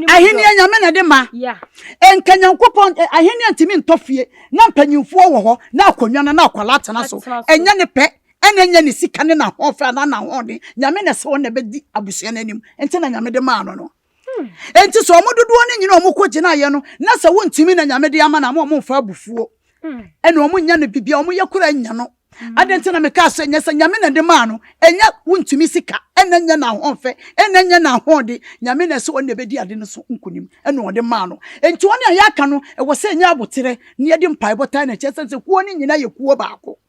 ahini nyame na de ma enkanyankopon ahini antimi ntofie na mpanyimfo wo ho na akonwa na akwala tena so enya ne pe enya ne sika ne na hofa na ho de nyame na se wona bedi abusua nanim enti na nyame de ma no enti so omododo ne nyina omukogina ye no na se wontimi na nyame de ama na mo mfa abufuo ene omunya ne bibia omuyekura nya no adenti na meka so nya se nyame na de ma no enya wontumi sika enya na hofe enya na ho de nyame na se wona bedi ade no so nkunim ene wode ma no enti wona ayaka no e wo se nya abotere ne yede mpai botan na chese se kuo ni nyina ye kuo baako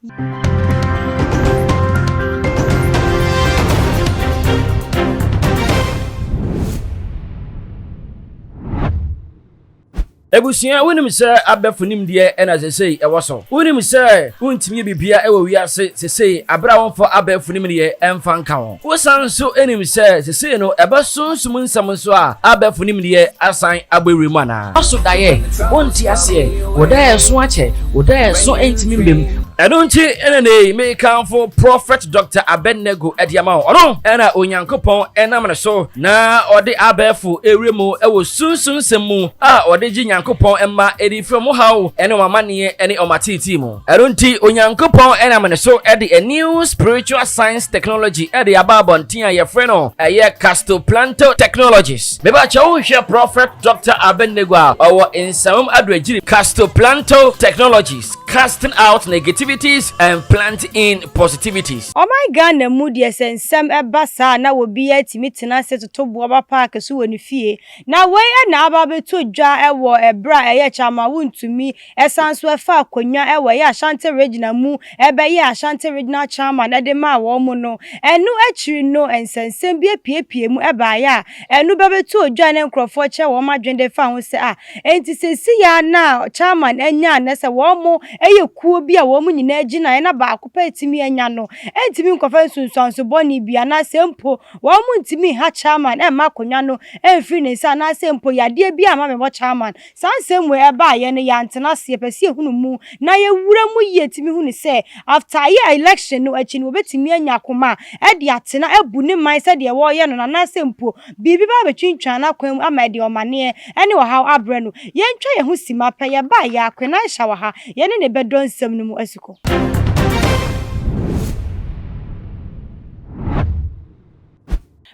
Ebusia wonim se abefunim de ena sesei ewoso wonim se wontimi bibia ewo wiase sesei abra wonfo abefunim de emfa nka ho wosan so enim se sesei no ebesonsum nsam so a abefunim de asan abewremu ana aso daye wonti ase wodaye so ache wodaye so entimi mbem edonchi enene me kanfo prophet Dr. Abennego ediama ono ena onyankopon enam ne so na ode abefu ewremu ewo sunsun semu a ode ji Nyankopon emma edi from how ene mamane ene omatiti mu erunti onyankopon ene amane so edi a new spiritual science technology edi ababontin a ye freno eye castoplanto technologies meba cha wo hwe prophet Dr. Abennego a owo insam adwagiri castoplanto technologies casting out negativities and planting in positivities. Oh my God, na moody sensem ebasa na wobi atimi tena se totobo aba park so woni fie na we na aba beto dwa ewo ebra eye chama Wontumi esanso efa akonwa ewo ye Ashanti regional mu ebe ye Ashanti regional chairman na de ma wo mu no enu achiri no ensensem bi epiepie mu eba ya enu bebeto dwa ne nkrofo che wo madwende fa ho se enti sesi ya na chairman enya na se wo mu eye kuo bi a wo mu nyina agina na ba akopa etimi anya no entimi nkofa sunsunso boni bia na sempo wo mu ntimi ha chairman e ma konwa no emfiri ne sa na sempo yade bi ama me bo chairman sansem we eba ye ne ya ntena se pese ehunu mu na ye wura mu ye timi hunu se after ye election no achi no betimi anya koma e de atena ebu ne man se de wo ye no na sempo bibi ba betwintwan na kwam ama de omane ene wo ha abre no ye ntwa ye hu sima pa ye ba ye akwena hya ha ye ne bedon nsem no mu asiko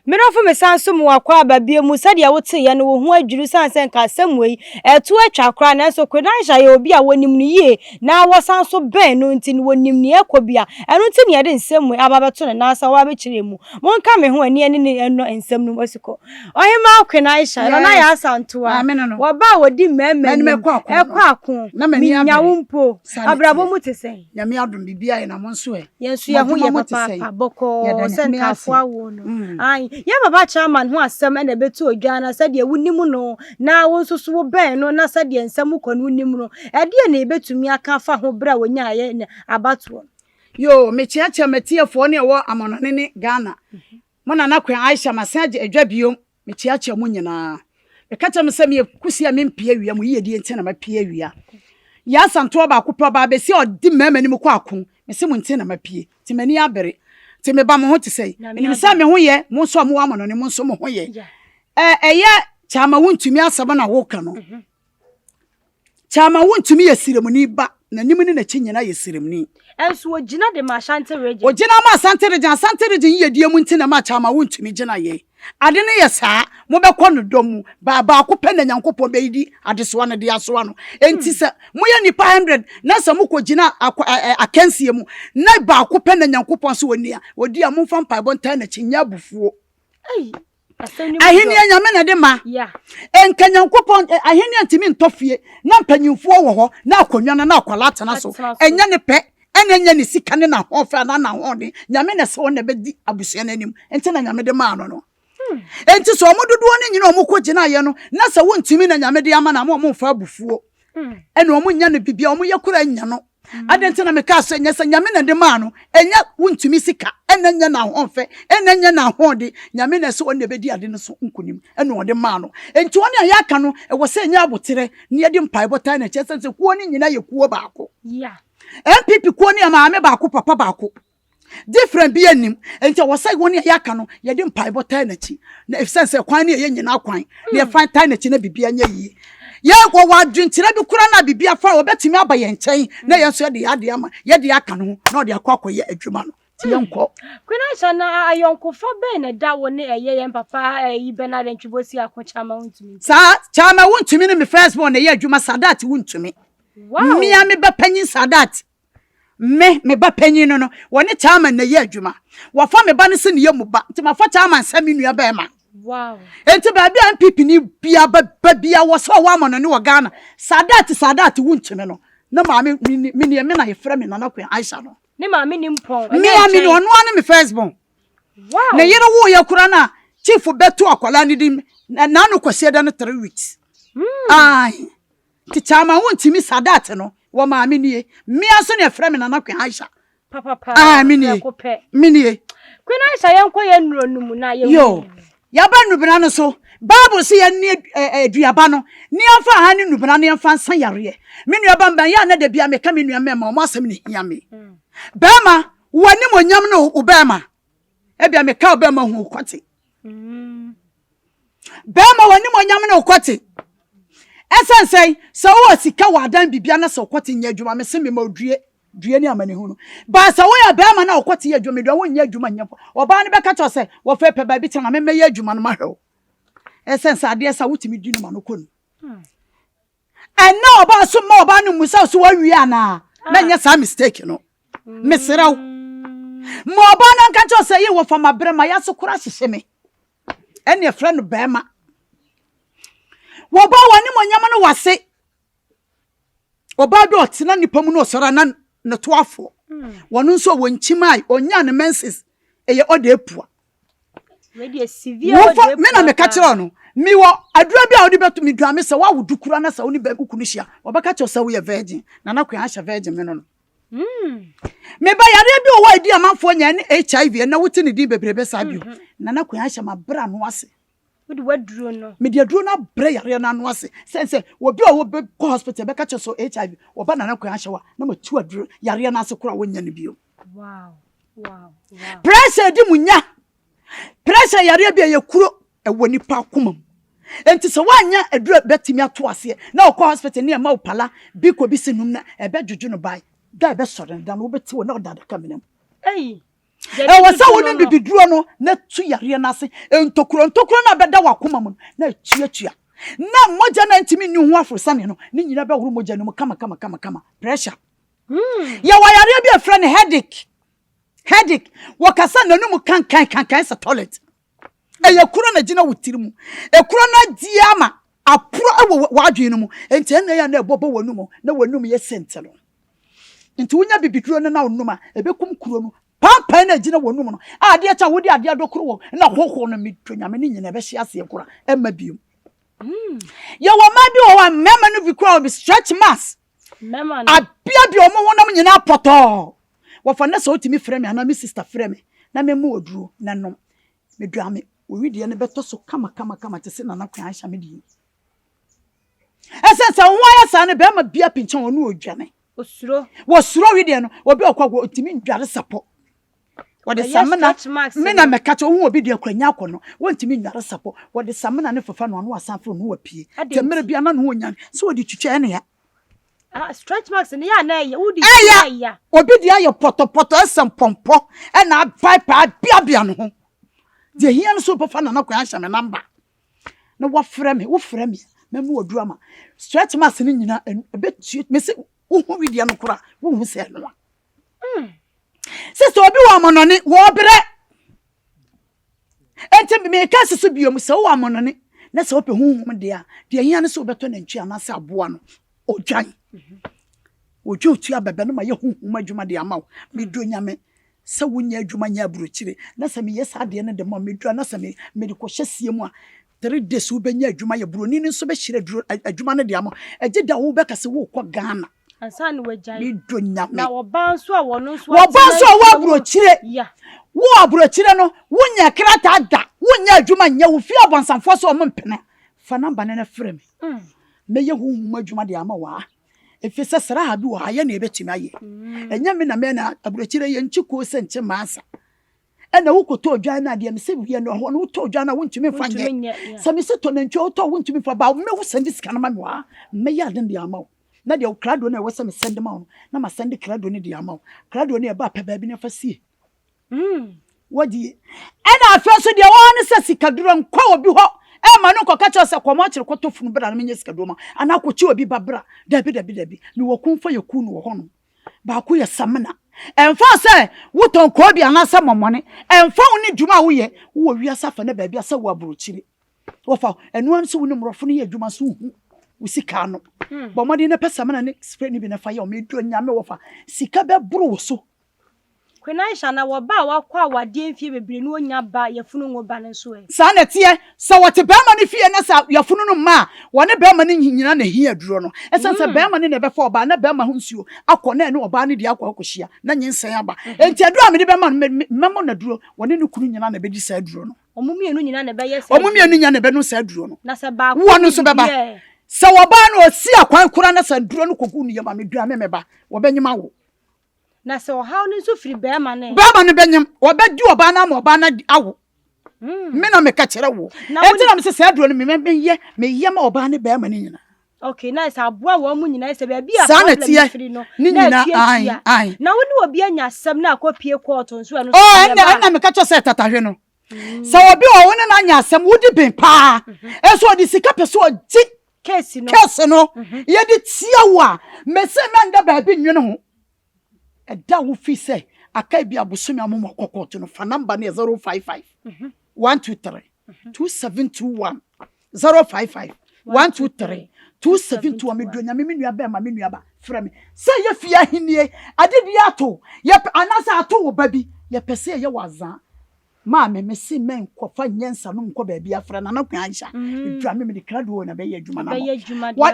Mirofo mesanso mu akwa babie mu sadia wote ye no wo hu adwuru sansen ka samwei eto atwa kra na so kwedansha ye obi a wonim no yie na wosanso ben no nti no wonim ne ekobia eno nti ne yede nsemwe ababeto ne nasa wa bekire mu monka me ho ani ne eno ensem no asiko ohima akwenansha no na ya asantoa wo ba wodi mmemme ekwa akon minya wumpo abrabo mu tesen nyame adom bibia ye na monso yensu ye hu ye papa boko senkafo awo no ai ya baba chairman ho asem na betu odwana sade wunim no na wonsoso wo ben no na sade ensem kwanu wunim no ede na ebetumi aka fa ho bra wonya ye abatuo yo mechiacha metiefo ne wo amonone ne Ghana mona na kwan Aisha masaje adwa biom mechiacha mu nyina mekacha mesem ye kusia mempia wia mu yedi enti na mapia wia ya santo ba akopra ba besi odi mama ni mu kwa akon mesem enti na mapie timani abere ti me ba mo ho ti sei eni me sa me ho ye mo so mo amono ne mo so mo ho ye eye chama Wontumi asaba na wo ka no chama Wontumi yesiremuni ba na nim ni na chinyina yesiremuni enso ogina de ma Ashanti region ogina ma Ashanti region yedie mu nti na ma chama Wontumi gina ye ade ne yesa mo be kɔ no dom ba akopɛ na Nyankopɔn be yidi adeso no de aso no enti se mo ye nipa 100 na se mo kogina akansie mu na ba akopɛ na Nyankopɔn so woni a odi a mo fa mpa bontan na chinya bufuo ahini nyame na de ma enka Nyankopɔn ahini antimi ntofie na mpanyimfo wo ho na akonwa na akwala tena so enya ne pe enya ne sika ne na hofa na ho de nyame na se wona bedi abusua nanim enti na nyame de ma no enti so omododo ne nyina omukogina ye no na se Wontumi na nyame de ama na mo mfa abufuo ene omunya no bibia omuyekura nya no adenti na meka so nya se nyame na de ma no enya Wontumi sika enya na hofe enya na hode nyame na se wona bedi ade no so nkunim ene ode ma no enti wona ya aka no e wo se nya abotere ne yede mpai botan na chese kuo ne nyina ye kuo baako MPP kuo ne ma ame baako papa baako different be anim enti wo say woni ya ka no ye de mpai bota na chi na if sense kwan na ye nyina kwan na ye fan time na chi na bibia nya yi ye wo wadwentira bi kura na bibia fa wo betimi aba ye nchen na ye nso ye de ya de ama ye de aka no na de akwa ye adwuma no ti ye nko Kwena sha na ayonko fa be na da wo ne ye papa yi Bernard Ntwibosi akochama Wontumi sa chama Wontumi ne me first born na ye adwuma Sadat Wontumi wow me ba panyin Sadat me ba panyin no woni chama na ye adwuma wo fa me ba ne se ne ye mu ba nti ma fa chama nsam nua ba ma wow enti ba bia MPP ni bia ba bia wo so wa mo no ne wo Ghana Sadat Wontumi no na ma me na ye frɛ me na kwen Aisha no ne ma me ni mpon me no ono ane me first born wow na yere wo ye kura na chief beto akwala ni dim na no kwase da no 3 weeks ai ti chama Wontumi Sadat no wo ma me nie me aso ne frɛ me na kwen Aisha papa me nie Kwena Aisha yanko ye nuro numu na ye yo ya ba nubena no so Bible say ya ni aduaba no ni afa ha ni nubena no yamfa nsan yare me nua ba mban ya na da bia me ka me nua mema mo asem ne hia me bema woni mo nyam no ubema e bia me ka ubema hu kwate bema woni mo nyam no kwate esansai so wo sika wadan bibia na so kwate nya adwuma me se me ma odue ni amane hu no ba sa wo ya bema na kwate ya adwuma me do wo nya adwuma nya oba ne be ka cho se wo fe pe ba bi tena me me ya adwuma no ma hwe esensa ade sa wutimi di no ma no konu na oba so ma oba no musa so wa wi ana na nya sa mistake no meseraw mo oba na nka cho se ye wo fa mabre ma ya so kura hyehye me ene efra no bema wo ba wani mo nyama no wase oba do otena nipa mu no sora na toafo wono nso wonchimai onya ne menses eye oda epua media severe oda me na me ka kire no mi wo adura bia odi beto mi duame se wa wudukura na sa oni ba kuku no hia obaka cho se wo ye virgin na kwen ahya virgin me no me ba yare bi o wa di amanfo nya ne HIV na wuti ne di bebrebe sa bio na kwen ahya ma bra no ase wodi waduro no me di aduro na bra yare na no ase sense obi o wo be ko hospital be ka cho so HIV oba na kwen ahya wa na ma tu aduro yare na ase kura wonya ne bio wow pressure di munya pressure yare bia ye kuro woni pa komam enti so wanya adura betimi ato ase na okọ hospital ne ma opala bi ko bi sinum na ebe juju no bai da ebe sore da no beti wo na oda ka menam wasa woni bibiduro no na tu yare na ase entokuro na beda wa komam na tuatua na moja na ntimi nyu ho afro sane no ni nyina be horo moja no kama pressure ya wa yare bia friend headache wakasa nanum kan sa toilet ekura na gina wutirimu ekura na diama apro wadwenu mu enti na ya na ebobo wanum na wanum ye sentelo enti wonya bibiduro na onuma ebekum kuro no pampa na gina wanum no ade acha wodi ade adokuro wo na hoho no medonyame ni nyina be hye ase ekura emma biom ya wa ma bi o wa mema no bikura obi stretch mass mema no abia bi o mo wonam nyina poto wafa na so otimi frɛ me ana me sister frɛ me na me mu oduro na no meduame owidie ne beto so kama te se na kwen ahya me di esensa wo ya sa ne be ma bia pinchen wonu odwane wo suro widie no obi okwago otimi ndware sapo wode samna me na me kacho hu obi de akwanya akono wontimi ndware sapo wode samna ne fafa no asanfo no wapie temere bia na no onyan so wode twitwa ne ya stretch marks ni ya na ye wudi ya obi de ayo poto esem pompo e na pipe bia no ho de hia no so papa na kwen ahya me number na wo frɛ me memu oduru ama stretch marks ni nyina ebetu me se wo hu video no kora wo hu se no sister obi wa mononi wo brɛ enti me ka sisu biom se wo amononi na se ope huhum de a de hia no so beto na ntwi ana se aboa no odwan ojo otua bebe no ma ye huhum adwuma de ama wo me do nyame se wonya adwuma nya aburochire na se me yesa de ne de ma me do na se me de ko hyesie mu a 3 days wo benya adwuma ye buroni ni so be hire adwuma ne de ama eje da wo be ka se wo kɔ Ghana ansa ne wajai me do nyame na wo banso a wono so wo banso a wo aburochire wo aburochire no wonya krata da wonya adwuma nya wo fi abonsanfo so o mpene fa namba ne frɛ me me ye huhum adwuma de ama wa efisa sra ha bi wo ha ye na ebetumi aye enya me na me na aburochire ye nchiko se nche masa ena wukoto odwan na de me se wie no ho no wuto odwan na wuntumi fa nye se me se to na ntwe wuto wuntumi fa ba me wo send sika na ma me wa me ya den de amaw na de krado na wo se me send ma no na ma send krado ni de amaw krado ni e ba pa ba bi na fa sie wodi ena afa so de wo ne se sika duro nkwa obi ho e ma no koka che se komo kire koto funu bra na me nye sika duro ma ana ko chi obi babra dabi ni wo kunfa yeku no ho no ba ko ye samna emfa se wuton ko bi anasa momone emfa woni djuma wo ye wo wiasa fa na ba bia se wo aburochire wo fa enu an so woni mrofo no ye djuma so hu wo sika no bo modi ne pesa mana ne spray ni bi na fa ye o me du anya me wo fa sika be buru wo so Kwenaisha na wo ba wakwa awade mfie bebre no onya ba yefunu ngo ba nso e sa na tie sa wote be ma ne fie na sa yefunu no ma wone be ma ne nyina na hi aduro no esense be ma ne be fa oba na be ma ho nsuo akọ na ne oba ne di akọ akohia na nyinsan aba enti aduro me de be ma memo na duro wone ne kunu nyina na be di sa aduro no omumienu nyina na be yesa omumienu nyina na be no sa aduro no na sa ba wo no so be ba sa woba na osi akwan kura na sa aduro no kogu ni yama me dua me ba wo benyima wo na se ohaw ni so firi be ma ne benyim wo be di oba na ma oba na awo me na me ka kire wo enti na me se sa aduro no me ye ma oba ne be ma ni nyina okay nice aboa wo mu nyina se be bia problem firi no ni nyina ai na woni obi anya asem na akopie court nso no na me ka cho se tatahwe no sa obi o woni na anya asem wodi ben pa eso di sika peso oji case no ye di tia wa me se me nda ba bi nwene ho eda wo fi se akai bi abosumi amomo kokoto no fa number ne 055 123 2721 055 123 272 amedonya me nua ba ma me nua ba fra me se ye fia hinie adedi ato ye anasa ato wo ba bi ye pese ye wazan ma me se men kofa nyensa no nko ba bi afra na nakwa ansha edura me de krado na be ye adwuma na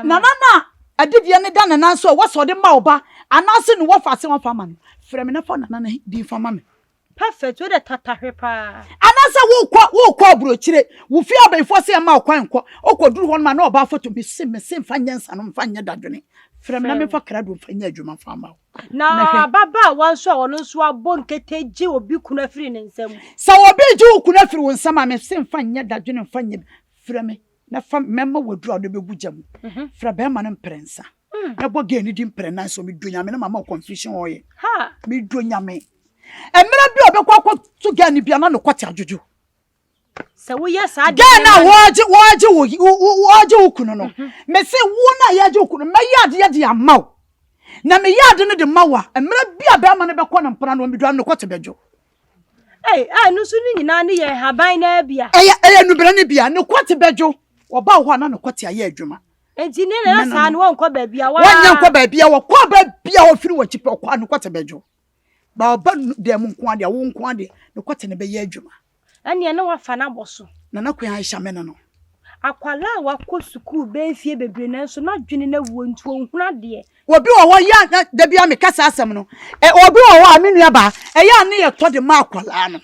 na adedi ne da na so wo so de ma oba anase no wo fa se wo fa ma no fra me na fa na di fa ma me perfect we de tatahwe pa anase wo kwa burochire wo fi abaifo se ma okwan ko okoduru ho ma na oba foto bi se me se fa nyensa no mfa nya dadwene fra me na me fa krado fa nya adwuma fa ma na baba wanso wono so abonkete ji obi kuna firi ne nsam sa obi ji kuna firi won nsam me se mfa nya dadwene mfa nya fra me na fa memma wadura do begu jam fra be ma no prensa na bo ge ni di prena so mi donya me na mama confusion oye ha mi donya me emra bi obekwa to ge ni bia na no kwati ajojo se wo ye sa de na woje ukunu no me se wo na ya je ukunu me ya de amaw na me ya de no de mawa emra bi aba ma no be kwa na mpana no mi do no kwati bejo no so ni nyina ne ye haban na bia no bra ne bia no kwati bejo oba ho na no kwati aye adwuma enti ne na sa no won kwa ba bia wa wanya kwa ba bia wa kwa ba bia wo firi wo chipe kwa no kwati bejo ba oba de mu nko ade wo nko ade no kwati ne be ye adwuma ane na wa fa na boso na nakwa Aisha mena no akwala wa ko school be fie bebre na so na dwene na wo ntuo nhuna de obi wo ya da bia me kasa asem no obi wo amenu aba ya ne ye to de ma akwala no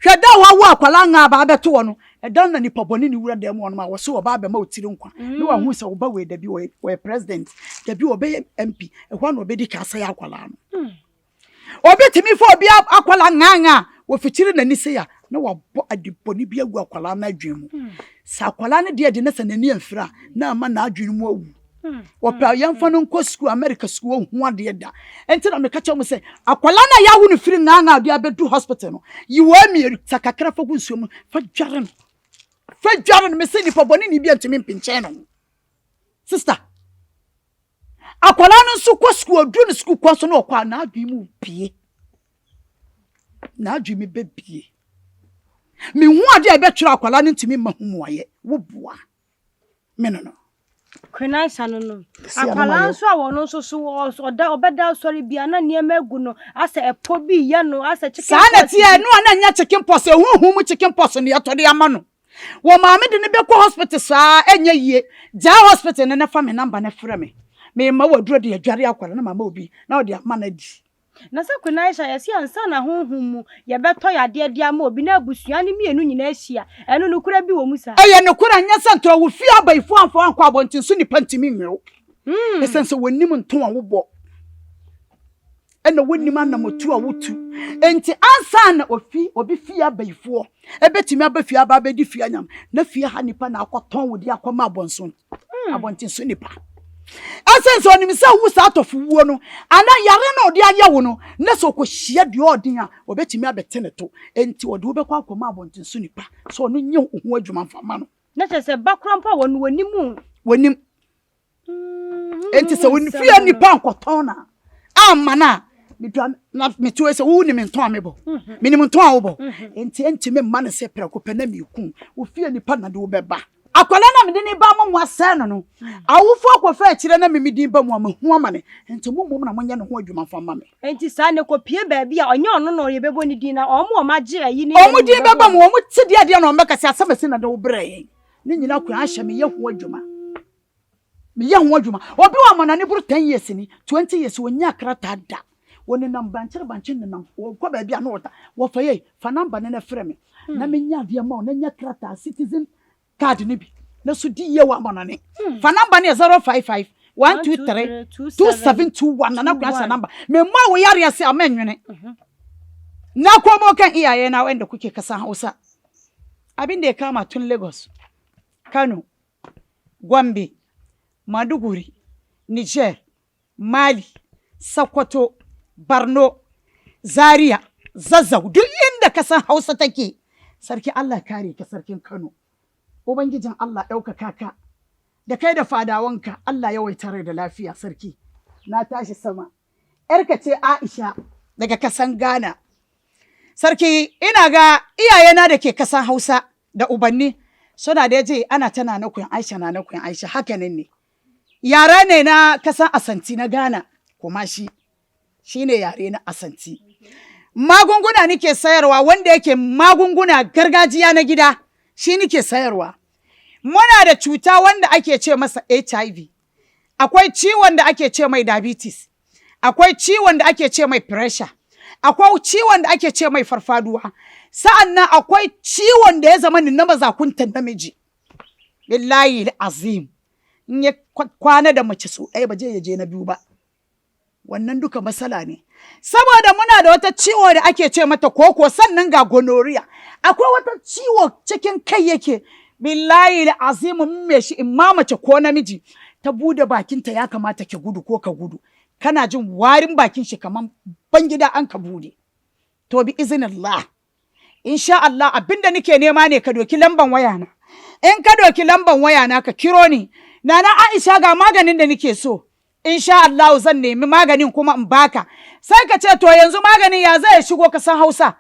hweda wo akwala nga ba beto wo no dan na nipa boni ni wura da mu no ma wo so wo ba ba ma otiri nkwa ne wa hu se wo ba we da bi wo president da bi wo be MP ehwa no obedi kasa ya akwala no obi timi fo obi akwala nga wo fitiri na ni se ya na wa bo adiponi bi agu akwala na adwemu sa akwala ne de na sanani amfira na ama na adwenu mu awu wo pa yamfa no nko school America school hu ade da enti na me ka chawo se akwala na ya wu no firi nga de abedu hospital no yi wa mi takakra fa gu nsuo mu fa dware no me se ni poboni ni bi antimi mpinche no sister akwala no so ko school du no school ko so no kwa na adwemu pie na adwemi bebie me hu ade e betwira akwala no ntimi mahumu aye wo boa me no Kwenaisha no akwala nso a wono nso so oda obeda sori bia na niam egu no asa epo bi ye no asa chicken pox sa na tie no na nya chicken pox ehuhu mu chicken pox no yetode ama no wo maame de ne bekọ hospital sa enya yie ja hospital ne fa me number ne frɛ me ma waduro de adware akwala na mama obi na odi ama na di na se Kwenaisha yesi ansa na honhum mu ye beto yade de ama obi na abusua ne mienu nyina ahia eno no kura bi wo mu sa no kura nya santo wo fi abaifo anfo anko abontin so ni pantimi nwero esense wonim nton a wobɔ ena wonim anamotu a wotu enti ansa na obi fie abayifoɔ ebetimi abafie aba bedi fie anyam na fie ha nipa na akɔtɔn wodi akɔma abonso abontin so nipa asense onim sɛ wu sa atɔfo wuo no ana yare na odi ayɛ wo no na so kɔhia de odin a obetimi abete ne to enti odi wo bɛkɔ akɔma abontin so nipa so no nye ho adwuma mfama no na kyerɛ sɛ bakrampa wonu wonim enti sɛ woni fie nipa akɔtɔn na amana na metuwe se wo ni menton amebo minim nton a wo bo enti me ma ne se preko pe na meku wo fie nipa na de wo beba akwala na me de ni ba mo ase no awufo akofa akire na me medi ba mu amahu amane enti mo na monye ne ho adwuma fa ma me enti sa ne kopie baabi a onye ono no ye bebo ni din na omo magye ayi ni omo din beba mu omo ti de na ombeka se asamase na de wo brɛ ni nyina ko ahye me ye ho adwuma obi wa manane buru 10 years ni 20 years wonya krata da woni nam banche ne nam ko ba bia no wota wo fa ye fa number ne na frɛ me na menya de ma na nya krata citizen card ne bi na so di ye wa manane fa number ne 055 123 2721 na kwa sa number me mo wo yare ase amenwene na ko mo kan iyaye na wanda kuke kasa Hausa abin da ya kama tun Lagos Kano Gombe Maduguri Niger Mali Sokoto Barno, Zaria, Zazzau, duk inda ka san Hausa take. Sarki Allah kare ka sarkin Kano. Ubangijin Allah ɗaukaka ka. Da kai da fadawanka Allah ya waitare da lafiya sarki. Na tashi sama. Yarka ce Aisha daga kasan Ghana. Sarki ina ga iyayena da ke kasan Hausa da ubanni suna da yaje ana tana na kuyan Aisha haka nan ne. Yara ne na kasan Asanti na Ghana kuma shine yare na Asanti. Magunguna nike sayarwa wanda yake magunguna gargajiya na gida shi nike sayarwa. Muna da cuta wanda ake ce masa HIV. Akwai ciwon da ake ce mai diabetes. Akwai ciwon da ake ce mai pressure. Akwai ciwon da ake ce mai farfaduwa. Sa'annan akwai ciwon da ya zama ni na mazakuntan namiji. Billahi azim. In ya kwana da mace so ɗaya ba je na biyu ba. Wannan duka matsala ne saboda muna da wata ciwo da ake ce mata koko sannan ga gonorrhea akwai wata ciwo cikin kai yake billahi azimu me shi imma mace ko namiji ta bude bakinta ya kamata ki gudu ko ka gudu kana jin warin bakin shi kaman bangida an ka bude to bi iznillah insha Allah abinda nake nema ne ka doki lamban waya na in ka doki lamban waya na ka kiro ni nana Aisha ga maganin da nake so insha Allah zan nemi maganin kuma in baka sai ka ce to yanzu maganin ya zai shigo ka san Hausa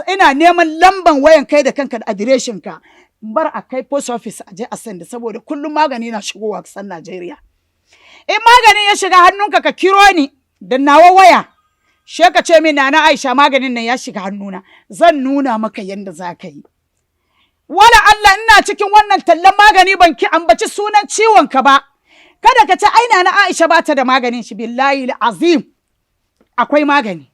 ina neman lamban wayan kai da kanka da adireshin ka bar a kai post office a je a sanda saboda kullum magani na shigowa kasan Najeriya in maganin ya shiga hannunka ka kiro ni da nawa waya she ka ce min nana Aisha maganin nan ya shiga hannuna zan nuna maka yanda za ka yi wala Allah ina cikin wannan tallan magani ban ki ambaci sunan ciwon ka ba kada ka ce aina na Aisha ba ta da maganin shi billahi azim akwai magani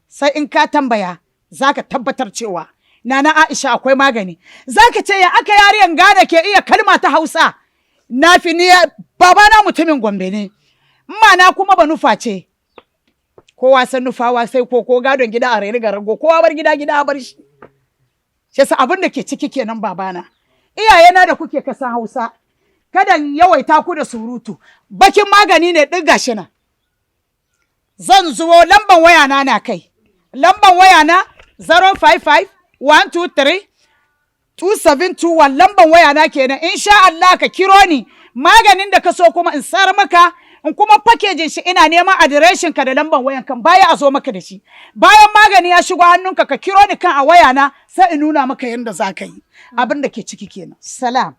sai in ka tambaya zaka tabbatar cewa nana Aisha akwai magani zaka ce ya aka yariyan Ghana ke iya kalma ta Hausa na fi ni baba na mutumin Gombe ne amma na kuma ba nufa ce kowa san nufawa sai ko gadon gida a raini ga rago kowa bar gida a bar shi sa abin da ke ciki kenan babana iyayena da kuke kasan Hausa kada yawaita ku da surutu bakin magani ne ɗin gashi na zan zo lamban waya na kai lamban waya na 055 123 2721 lamban waya na kenan insha Allah ka kiro ni maganin da ka so kuma in sar maka in kuma packaging shi ina neman adireshin ka da lamban wayan kan baya a zo maka da shi bayan magani ya shigo hannunka ka kiro ni kan a waya na sai in nuna maka yanda za ka yi abin da ke ciki kenan salam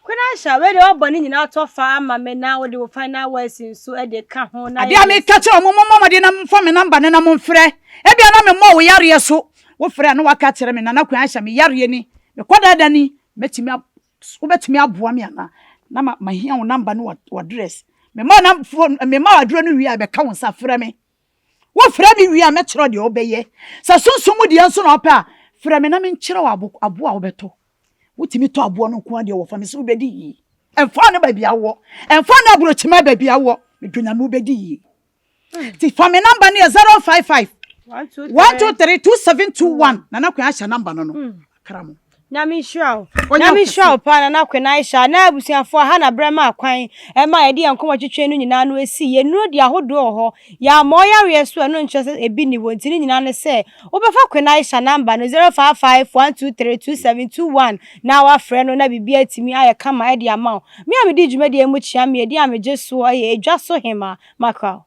kuna shawe de oboni nyina to fa ama me na wo de wo final words nso e de ka ho na ade ame ka che mo de na mfa me number na mo mfrɛ e bia na me mo wo yare so wo frɛ na waka kyerɛ me na na kwan ahya me yare ni me koda da ni metimi wo betimi aboa me ana na ma hia wo number no wo address me ma na phone me ma adro no wi a be ka wo sa frɛ me wo frɛ me wi a me kyerɛ de obeye sa sunsun mu de nso na opa frɛ me na me nkyerɛ wo aboa wo beto wutimi to abo no ko ade wo fa me se wo bedi yi Enfo no ba bia wo. Enfo na brochima ba bia wo. Medunya mu bedi yi. Ti for me number ne 055 1232721 na kwa asha number no no. Kramo. Nyami show pa na kwe na Aisha na abusiafo ha na brema akwan e ma ye de enkomo twetwe no nyina no esi ye nuro de ahodo ho ya mo ya we so no nche se ebi ni wonti ni nyina ne se obefa kwe na Aisha number no 0551232721 na wa frɛ no na bibia atimi aye kama e de ama me a me di dwuma de emu chia me de ameje so aye edwa so hema makwa